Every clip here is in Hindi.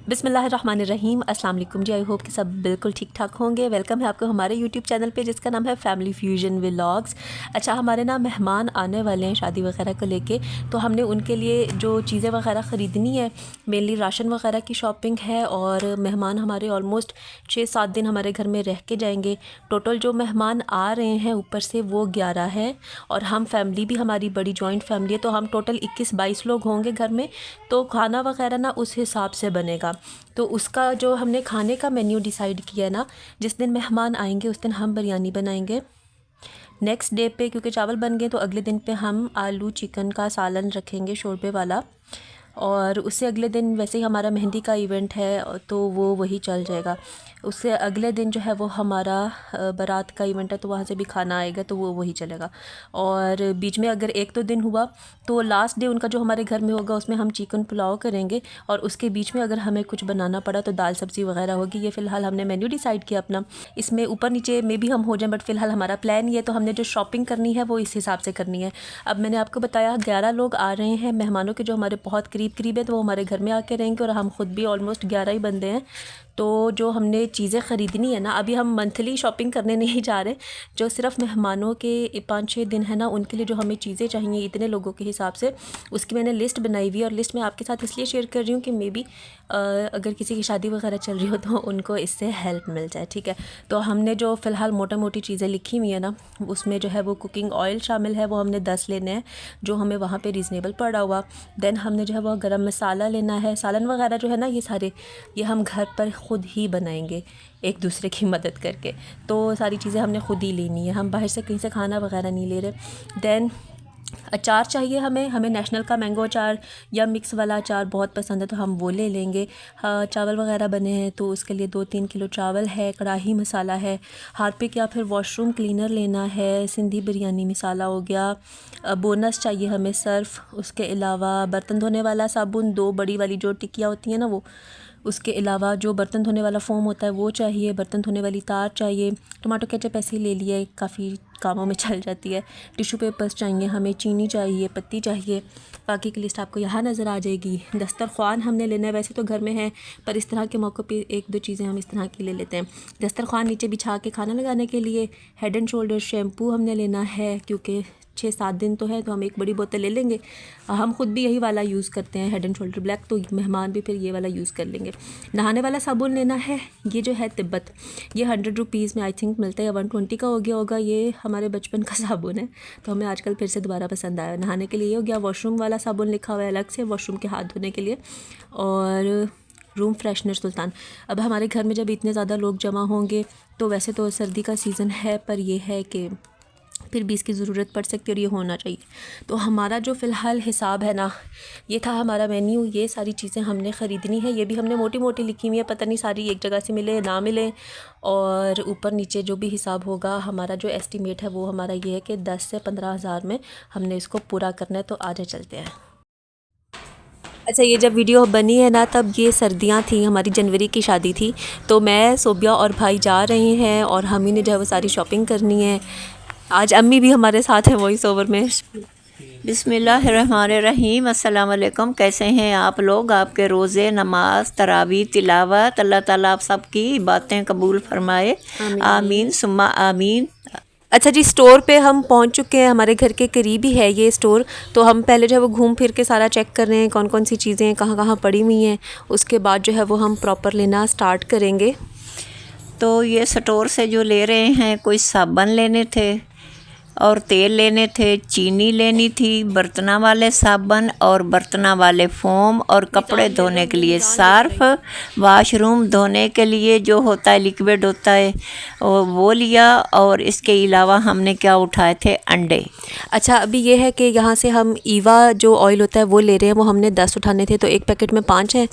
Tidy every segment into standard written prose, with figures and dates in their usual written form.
बिस्मिल्लाहिर्रहमानिर्रहीम। अस्सलाम वालेकुम जी। आई होप कि सब बिल्कुल ठीक ठाक होंगे। वेलकम है आपको हमारे यूट्यूब चैनल पे जिसका नाम है फैमिली फ्यूजन व्लॉग्स। अच्छा, हमारे ना मेहमान आने वाले हैं शादी वगैरह को लेके, तो हमने उनके लिए जो चीज़ें वगैरह ख़रीदनी है, मेनली राशन वगैरह की शॉपिंग है। और मेहमान हमारे ऑलमोस्ट 6-7 दिन हमारे घर में रह के जाएंगे। टोटल जो मेहमान आ रहे हैं ऊपर से वो 11 है, और हम फैमिली भी हमारी बड़ी जॉइंट फैमिली है, तो हम टोटल 21-22 लोग होंगे घर में। तो खाना वगैरह ना उस हिसाब से बनेगा। तो उसका जो हमने खाने का मेन्यू डिसाइड किया है ना, जिस दिन मेहमान आएंगे उस दिन हम बिरयानी बनाएंगे। नेक्स्ट डे पे क्योंकि चावल बन गए तो अगले दिन पे हम आलू चिकन का सालन रखेंगे शोरबे वाला। और उससे अगले दिन वैसे ही हमारा मेहंदी का इवेंट है तो वो वही चल जाएगा। उससे अगले दिन जो है वो हमारा बारात का इवेंट है, तो वहाँ से भी खाना आएगा, तो वो वही चलेगा। और बीच में अगर 1-2 दिन हुआ तो लास्ट डे उनका जो हमारे घर में होगा उसमें हम चिकन पुलाव करेंगे। और उसके बीच में अगर हमें कुछ बनाना पड़ा तो दाल सब्ज़ी वगैरह होगी। ये फ़िलहाल हमने मेन्यू डिसाइड किया अपना। इसमें ऊपर नीचे में भी हम हो जाएं, बट फ़िलहाल हमारा प्लान ये, तो हमने जो शॉपिंग करनी है वो इस हिसाब से करनी है। अब मैंने आपको बताया 11 लोग आ रहे हैं मेहमानों के, जो हमारे बहुत करीब है, तो वो हमारे घर में आके रहेंगे। और हम ख़ुद भी ऑलमोस्ट 11 ही बंदे हैं। तो जो हमने चीज़ें ख़रीदनी है ना, अभी हम मंथली शॉपिंग करने नहीं जा रहे। जो सिर्फ मेहमानों के 5-6 दिन है ना, उनके लिए जो हमें चीज़ें चाहिए इतने लोगों के हिसाब से, उसकी मैंने लिस्ट बनाई हुई है। और लिस्ट मैं आपके साथ इसलिए शेयर कर रही हूँ कि मे बी अगर किसी की शादी वगैरह चल रही हो तो उनको इससे हेल्प मिल जाए, ठीक है। तो हमने जो फ़िलहाल मोटी चीज़ें लिखी हुई है ना, उसमें जो है वो कुकिंग ऑयल शामिल है, वो हमने 10 लेने हैं जो हमें वहाँ पे रीज़नेबल पड़ा हुआ। देन हमने जो है वो गरम मसाला लेना है। सालन वगैरह जो है ना, ये सारे ये हम घर पर ख़ुद ही बनाएंगे एक दूसरे की मदद करके। तो सारी चीज़ें हमने ख़ुद ही लेनी है, हम बाहर से कहीं से खाना वगैरह नहीं ले रहे। देन अचार चाहिए हमें नेशनल का मैंगो अचार या मिक्स वाला अचार बहुत पसंद है, तो हम वो ले लेंगे। हाँ, चावल वगैरह बने हैं तो उसके लिए 2-3 किलो चावल है। कढ़ाई मसाला है, हार्पिक या फिर वॉशरूम क्लीनर लेना है। सिंधी बिरयानी मसाला हो गया। बोनस चाहिए हमें सर्फ। उसके अलावा बर्तन धोने वाला साबुन 2 बड़ी वाली जो टिक्कियाँ होती हैं ना वो। उसके अलावा जो बर्तन धोने वाला फ़ोम होता है वो चाहिए। बर्तन धोने वाली तार चाहिए। टमाटो केचप ऐसे ही ले लिया, काफ़ी कामों में चल जाती है। टिश्यू पेपर्स चाहिए हमें, चीनी चाहिए, पत्ती चाहिए। बाकी की लिस्ट आपको यहाँ नज़र आ जाएगी। दस्तरख़्वान हमने लेना है, वैसे तो घर में है पर इस तरह के मौक़ों पे 1-2 चीज़ें हम इस तरह की ले लेते हैं। दस्तरख़्वान नीचे बिछा के खाना लगाने के लिए। हेड एंड शोल्डर शैम्पू हमने लेना है, क्योंकि 6-7 दिन तो है, तो हम एक बड़ी बोतल ले लेंगे। हम ख़ुद भी यही वाला यूज़ करते हैं, हेड एंड शोल्डर ब्लैक, तो मेहमान भी फिर ये वाला यूज़ कर लेंगे। नहाने वाला साबुन लेना है, ये जो है तिब्बत, ये 100 रुपीज़ में आई थिंक मिलता है, 120 का हो गया होगा। ये हमारे बचपन का साबुन है, तो हमें आजकल फिर से दोबारा पसंद आया। नहाने के लिए हो गया। वॉशरूम वाला साबुन लिखा हुआ है अलग से, वॉशरूम के हाथ धोने के लिए। और रूम फ्रेशनर सुल्तान। अब हमारे घर में जब इतने ज़्यादा लोग जमा होंगे तो वैसे तो सर्दी का सीज़न है, पर यह है कि फिर भी इसकी ज़रूरत पड़ सकती है और ये होना चाहिए। तो हमारा जो फ़िलहाल हिसाब है ना, ये था हमारा मेन्यू। ये सारी चीज़ें हमने ख़रीदनी है, ये भी हमने मोटी लिखी हुई है, पता नहीं सारी एक जगह से मिले ना मिले। और ऊपर नीचे जो भी हिसाब होगा, हमारा जो एस्टीमेट है वो हमारा ये है कि 10 से 15 हज़ार में हमने इसको पूरा करना है। तो आगे चलते हैं। अच्छा, ये जब वीडियो बनी है ना, तब ये सर्दियाँ थी, हमारी जनवरी की शादी थी। तो मैं, सोबिया और भाई जा रहे हैं और हम ही ने जो है वो सारी शॉपिंग करनी है। आज अम्मी भी हमारे साथ हैं वॉइस ओवर में। बिस्मिल्लाहिर्रहमानिर्रहीम। अस्सलाम वालेकुम। कैसे हैं आप लोग? आपके रोज़े, नमाज, तरावी, तिलावत, अल्लाह ताला आप सब की बातें कबूल फरमाए। आमीन सुम्मा आमीन। अच्छा जी, स्टोर पे हम पहुंच चुके हैं, हमारे घर के करीब ही है ये स्टोर। तो हम पहले जो है वो घूम फिर के सारा चेक कर रहे हैं कौन कौन सी चीज़ें कहाँ पड़ी हुई हैं। उसके बाद जो है वो हम प्रॉपर लेना स्टार्ट करेंगे। तो ये स्टोर से जो ले रहे हैं, कोई साबन लेने थे और तेल लेने थे, चीनी लेनी थी, बर्तना वाले साबन और बर्तना वाले फ़ोम, और कपड़े धोने के लिए सर्फ, वाशरूम धोने के लिए जो होता है लिक्विड होता है वो लिया। और इसके अलावा हमने क्या उठाए थे? अंडे। अच्छा, अभी ये है कि यहाँ से हम ईवा जो ऑयल होता है वो ले रहे हैं, वो हमने 10 उठाने थे। तो एक पैकेट में 5 हैं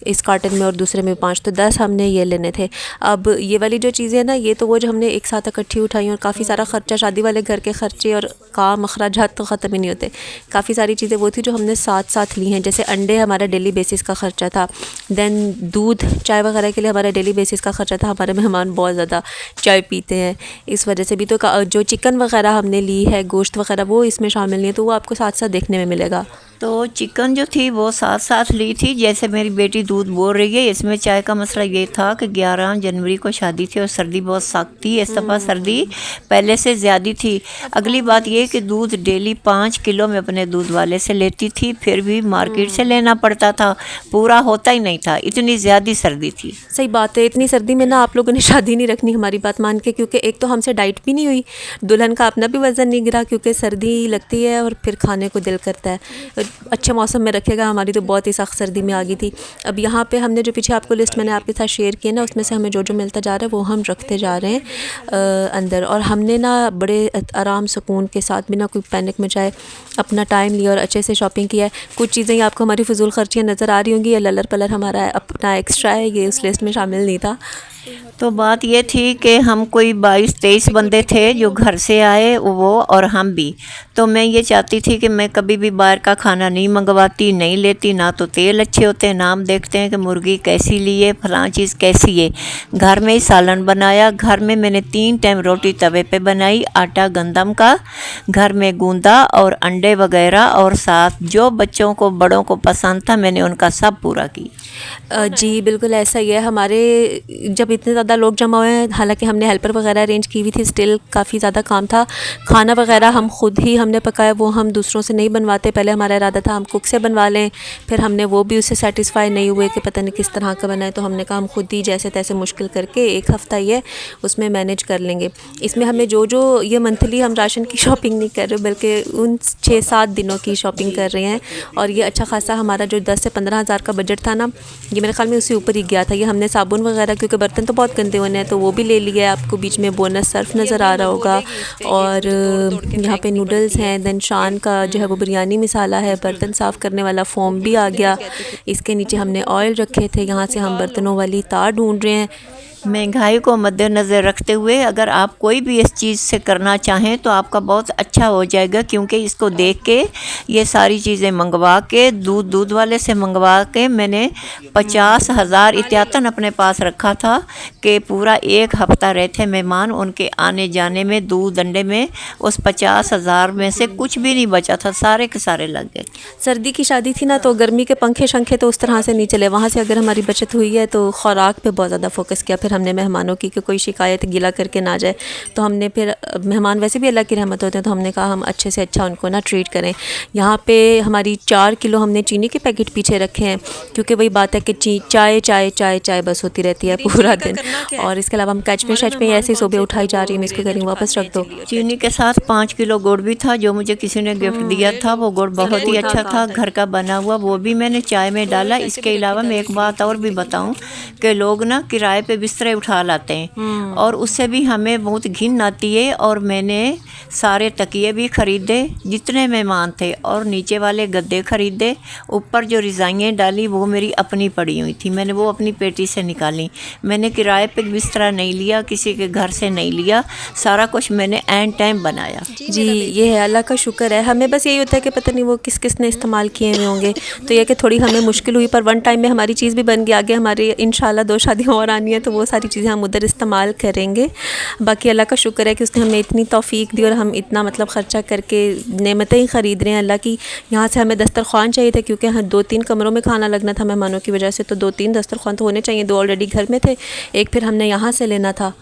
इस कार्टन में और दूसरे में 5, तो 10 हमने ये लेने थे। अब ये वाली जो चीज़ें हैं ना, ये तो वो जो हमने एक साथ इकट्ठी उठाई और काफ़ी सारा ख़र्चा शादी वाले घर के ख़र्चे और काम अखराजात तो ख़त्म ही नहीं होते। काफ़ी सारी चीज़ें वो थी जो हमने साथ साथ ली हैं, जैसे अंडे हमारा डेली बेसिस का ख़र्चा था, दैन दूध चाय वगैरह के लिए हमारा डेली बेसिस का ख़र्चा था। हमारे मेहमान बहुत ज़्यादा चाय पीते हैं, इस वजह से भी तो जो चिकन वगैरह हमने ली है, गोश्त वगैरह, वो इसमें शामिल नहीं है, तो वो आपको साथ साथ देखने में मिलेगा। तो चिकन जो थी वो साथ साथ ली थी। जैसे मेरी बेटी दूध बोल रही है, इसमें चाय का मसला ये था कि 11 जनवरी को शादी थी और सर्दी बहुत सख्त थी। इस दफ़ा सर्दी पहले से ज़्यादा थी। अगली बात ये कि दूध डेली 5 किलो में अपने दूध वाले से लेती थी, फिर भी मार्केट से लेना पड़ता था, पूरा होता ही नहीं था, इतनी ज़्यादा सर्दी थी। सही बात है, इतनी सर्दी में ना आप लोगों ने शादी नहीं रखनी हमारी बात मान के, क्योंकि एक तो हमसे डाइट भी नहीं हुई, दुल्हन का अपना भी वज़न नहीं गिरा क्योंकि सर्दी लगती है और फिर खाने को दिल करता है। अच्छे मौसम में रखेगा, हमारी तो बहुत ही सख्त सर्दी में आ गई थी। अब यहाँ पे हमने जो पीछे आपको लिस्ट मैंने आपके साथ शेयर की है ना, उसमें से हमें जो जो मिलता जा रहा है वो हम रखते जा रहे हैं अंदर। और हमने ना बड़े आराम सुकून के साथ, बिना कोई पैनिक मचाए, अपना टाइम लिया और अच्छे से शॉपिंग किया है। कुछ चीज़ें आपको हमारी फ़िजूल खर्चियाँ नज़र आ रही होंगी, या ललर पलर हमारा अपना एक्स्ट्रा है, ये उस लिस्ट में शामिल नहीं था। तो बात ये थी कि हम कोई 22-23 बंदे थे जो घर से आए, वो और हम भी। तो मैं ये चाहती थी कि मैं कभी भी बाहर का खाना नहीं मंगवाती, नहीं लेती। ना तो तेल अच्छे होते हैं, नाम देखते हैं कि मुर्गी कैसी ली है, फलां चीज़ कैसी है। घर में ही सालन बनाया, घर में मैंने 3 टाइम रोटी तवे पे बनाई, आटा गंदम का घर में गूंदा, और अंडे वगैरह, और साथ जो बच्चों को बड़ों को पसंद था मैंने उनका सब पूरा किया। जी बिल्कुल ऐसा ही है। हमारे जब इतने ज़्यादा लोग जमा हुए हैं, हालांकि हमने हेल्पर वगैरह अरेंज की हुई थी, स्टिल काफ़ी ज़्यादा काम था। खाना वगैरह हम खुद ही हमने पकाया, वो हम दूसरों से नहीं बनवाते। पहले हमारा इरादा था हम कुक से बनवा लें, फिर हमने वो भी उससे सेटिस्फाई नहीं हुए कि पता नहीं किस तरह का बना है, तो हमने कहा हम खुद ही जैसे तैसे मुश्किल करके 1 हफ़्ता ही है उसमें मैनेज कर लेंगे। इसमें हमें जो जो ये मंथली हम राशन की शॉपिंग नहीं कर रहे, बल्कि उन 6-7 दिनों की शॉपिंग कर रहे हैं। और ये अच्छा खासा हमारा जो 10 से 15 हज़ार का बजट था ना, ये मेरे ख्याल में उससे ऊपर ही गया था। ये हमने साबुन वगैरह, क्योंकि बर्तन तो बहुत गंदे होने हैं, तो वो भी ले लिया है। आपको बीच में बोनस सर्फ नज़र आ रहा होगा, और यहाँ पे नूडल्स हैं, दैन शान का जो है वो बिरयानी मसाला है, बर्तन साफ़ करने वाला फोम भी आ गया। इसके नीचे हमने ऑयल रखे थे, यहाँ से हम बर्तनों वाली तार ढूंढ रहे हैं। महंगाई को मद्देनज़र रखते हुए अगर आप कोई भी इस चीज़ से करना चाहें तो आपका बहुत अच्छा हो जाएगा, क्योंकि इसको देख के ये सारी चीज़ें मंगवा के, दूध वाले से मंगवा के मैंने 50,000 एहतियातन अपने पास रखा था कि पूरा 1 हफ़्ता रहते मेहमान, उनके आने जाने में, दूध अंडे में, उस 50,000 में से कुछ भी नहीं बचा था, सारे के सारे लग गए। सर्दी की शादी थी ना, तो गर्मी के पंखे शंखे तो उस तरह से नहीं चले। वहाँ से अगर हमारी बचत हुई है तो खुराक पे बहुत ज़्यादा फोकस किया। फिर हमने मेहमानों की कि कोई शिकायत गिला करके ना जाए, तो हमने फिर, मेहमान वैसे भी अल्लाह की रहमत होते हैं, तो हमने कहा हम अच्छे से अच्छा उनको ना ट्रीट करें। यहाँ पे हमारी 4 किलो हमने चीनी के पैकेट पीछे रखे हैं, क्योंकि वही बात है कि चाय चाय चाय चाय बस होती रहती है पूरा दिन। और इसके अलावा हम कैच में ऐसे सुबह उठाई जा रही है, मैं इसको कह रही हूँ वापस रख दो। चीनी के साथ 5 किलो गुड़ भी था, जो मुझे किसी ने गिफ्ट दिया था। वो गुड़ बहुत ही अच्छा था, घर का बना हुआ, वो भी मैंने चाय में डाला। इसके अलावा मैं एक बात और भी बताऊं कि लोग ना किराए पे बिस्तरे उठा लाते हैं, और उससे भी हमें बहुत घिन आती है। और मैंने सारे तकिए भी ख़रीदे जितने मेहमान थे, और नीचे वाले गद्दे ख़रीदे। ऊपर जो रज़ाइयाँ डाली वो मेरी अपनी पड़ी हुई थी, मैंने वो अपनी पेटी से निकाली। मैंने किराए पे बिस्तरा नहीं लिया, किसी के घर से नहीं लिया, सारा कुछ मैंने एंड टाइम बनाया। जी ये है, अल्लाह का शुक्र है। हमें बस यही होता है कि पता नहीं वो किस किस ने इस्तेमाल किए हुए होंगे, तो यह कि थोड़ी हमें मुश्किल हुई, पर वन टाइम में हमारी चीज़ भी बन गई। आगे हमारी इंशाल्लाह 2 शादियाँ और आनी है, तो वो सारी चीज़ें हम उधर इस्तेमाल करेंगे। बाकी अल्लाह का शुक्र है कि उसने हमें इतनी तौफीक दी और हम इतना मतलब ख़र्चा करके नेमतें ही ख़रीद रहे हैं अल्लाह की। यहाँ से हमें दस्तरख़्वान चाहिए थे, क्योंकि हाँ 2-3 कमरों में खाना लगना था मेहमानों की वजह से, तो 2-3 दस्तरख़्वान तो होने चाहिए। 2 ऑलरेडी घर में थे, एक फिर हमने यहाँ से लेना था।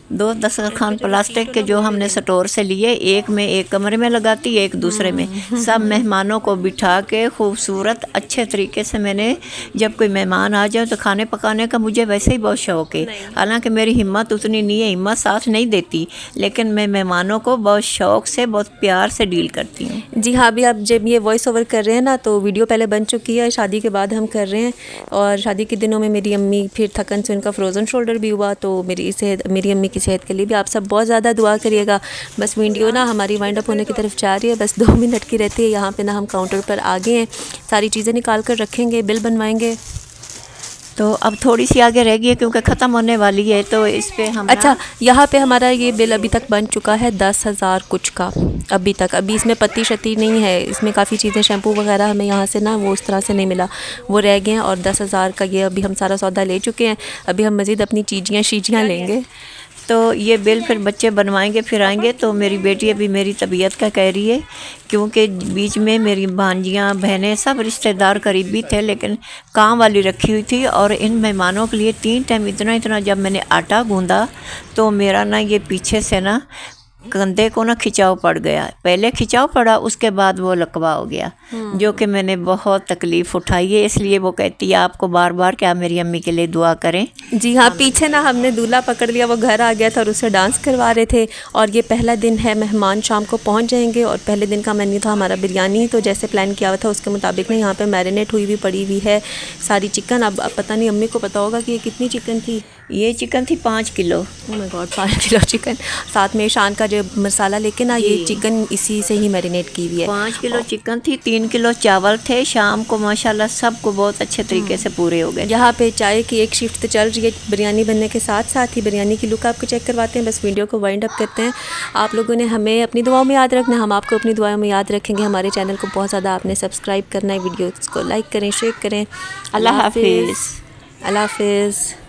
2 दस्तरख़्वान प्लास्टिक के जो हमने स्टोर से लिए, एक में एक कमरे में लगाती, एक दूसरे में। सब मेहमानों को बिठा के खूबसूरत अच्छे तरीके से मैंने, जब कोई मेहमान आ जाए तो खाने पकाने का मुझे वैसे ही बहुत शौक़ है। हालांकि मेरी हिम्मत उतनी नहीं है, हिम्मत साथ नहीं देती, लेकिन मैं मेहमानों को बहुत शौक़ से, बहुत प्यार से डील करती हूँ। जी हाँ, अभी आप जब ये वॉइस ओवर कर रहे हैं ना, तो वीडियो पहले बन चुकी है, शादी के बाद हम कर रहे हैं। और शादी के दिनों में मेरी अम्मी फिर थकन से उनका फ्रोज़न शोल्डर भी हुआ, तो मेरी अम्मी की सेहत के लिए भी आप सब बहुत ज़्यादा दुआ करिएगा। बस वीडियो ना हमारी वाइंड अप होने की तरफ जा रही है, बस 2 मिनट की रहती है। यहाँ पे ना हम काउंटर पर आ गए हैं, सारी चीज़ें निकाल कर रखेंगे, बिल बनवाएंगे। तो अब थोड़ी सी आगे रह गई है क्योंकि ख़त्म होने वाली है, तो इस पे हम अच्छा, यहाँ पे हमारा ये बिल अभी तक बन चुका है 10,000 कुछ का अभी तक। अभी इसमें पत्ती शत्ती नहीं है, इसमें काफ़ी चीज़ें शैम्पू वगैरह हमें यहाँ से ना वो उस तरह से नहीं मिला, वो रह गए हैं। और 10,000 का ये अभी हम सारा सौदा ले चुके हैं। अभी हम मज़ीद अपनी चीज़ियाँ शीजियाँ लेंगे। तो ये बिल फिर बच्चे बनवाएंगे फिर आएंगे। तो मेरी बेटी अभी मेरी तबीयत का कह रही है, क्योंकि बीच में मेरी भांजियाँ बहनें सब रिश्तेदार करीबी थे, लेकिन काम वाली रखी हुई थी। और इन मेहमानों के लिए 3 टाइम इतना जब मैंने आटा गूंदा तो मेरा ना ये पीछे से ना कंधे को ना खिंचाव पड़ गया। पहले खिंचाव पड़ा, उसके बाद वो लकवा हो गया, जो कि मैंने बहुत तकलीफ़ उठाई है। इसलिए वो कहती है आपको बार बार कि आप मेरी अम्मी के लिए दुआ करें। जी हाँ, पीछे ना हमने दूल्हा पकड़ लिया, वो घर आ गया था और उससे डांस करवा रहे थे। और ये पहला दिन है, मेहमान शाम को पहुंच जाएंगे। और पहले दिन का मेन्यू था हमारा बिरयानी, तो जैसे प्लान किया हुआ था उसके मुताबिक ना यहाँ पे मैरिनेट हुई हुई पड़ी हुई है सारी चिकन। अब पता नहीं अम्मी को पता होगा कि ये कितनी चिकन थी। ये चिकन थी 5 kilo. Oh my God, 5 kilo chicken. साथ में ईशान का जो मसाला लेके ना ये चिकन इसी से ही मैरिनेट की हुई है। 5 किलो चिकन थी, 3 किलो चावल थे। शाम को माशाल्लाह सबको बहुत अच्छे तरीके से पूरे हो गए। यहाँ पे चाय की एक शिफ्ट तो चल रही है बिरयानी बनने के साथ साथ ही। बिरयानी की लुक आपको चेक करवाते हैं, बस वीडियो को वाइंड अप करते हैं। आप लोगों ने हमें अपनी दुआओं में याद रखना, हम आपको अपनी दुआओं में याद रखेंगे। हमारे चैनल को बहुत ज़्यादा आपने सब्सक्राइब करना है, वीडियोज़ को लाइक करें, शेयर करें। अल्लाह हाफिज़। अल्लाह हाफिज़।